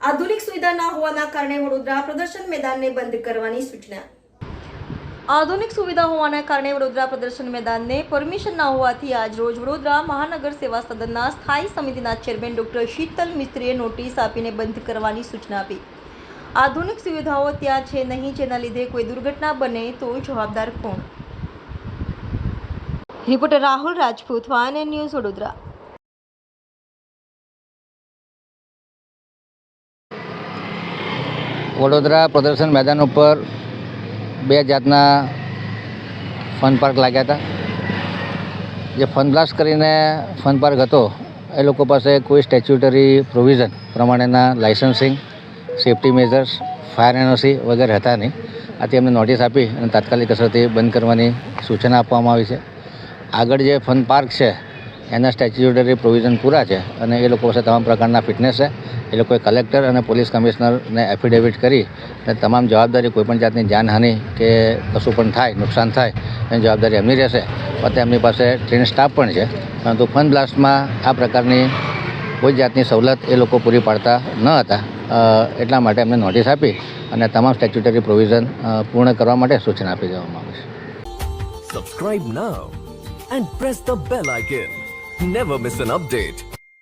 આધુનિક સુવિધા ન હોવાના કારણે વડોદરા પ્રદર્શન મેદાનને બંધ કરવાની સૂચના. આધુનિક સુવિધા હોવાના કારણે વડોદરા પ્રદર્શન મેદાનને પરમિશન ન હોવાથી આજ રોજ વડોદરા મહાનગર સેવા સદનના સ્થાયી સમિતિના ચેરમેન ડોક્ટર શીતલ મિસ્ત્રીએ નોટિસ આપીને બંધ કરવાની સૂચના આપી. આધુનિક સુવિધાઓ ત્યાં છે નહીં, જેના લીધે કોઈ દુર્ઘટના બને તો જવાબદાર કોણ? Reporter Rahul Rajput, van news, Vadodara. Vadodara પ્રદર્શન મેદાન ઉપર બે જાતના ફન પાર્ક લાગ્યા હતા. જે ફન બ્લાસ્ટ કરીને ફન પાર્ક હતો એ લોકો પાસે કોઈ સ્ટેચ્યુટરી પ્રોવિઝન પ્રમાણેના licensing, safety measures, fire NOC વગેરે હતા નહીં. આથી એમને નોટિસ આપી અને તાત્કાલિક અસરથી બંધ કરવાની સૂચના આપવામાં આવી છે. આગળ જે ફન પાર્ક છે એના સ્ટેચ્યુટરી પ્રોવિઝન પૂરા છે અને એ લોકો પાસે તમામ પ્રકારના ફિટનેસ છે. એ લોકોએ કલેક્ટર અને પોલીસ કમિશનરને એફિડેવિટ કરી અને તમામ જવાબદારી કોઈપણ જાતની જાનહાનિ કે કશું પણ થાય, નુકસાન થાય એની જવાબદારી એમની રહેશે. પોતે એમની પાસે ટ્રેન સ્ટાફ પણ છે, પરંતુ ફન બ્લાસ્ટમાં આ પ્રકારની કોઈ જાતની સવલત એ લોકો પૂરી પાડતા ન હતા. એટલા માટે એમને નોટિસ આપી અને તમામ સ્ટેચ્યુટરી પ્રોવિઝન પૂર્ણ કરવા માટે સૂચના આપી દેવામાં આવી છે. Subscribe now and press the bell icon. Never miss an update.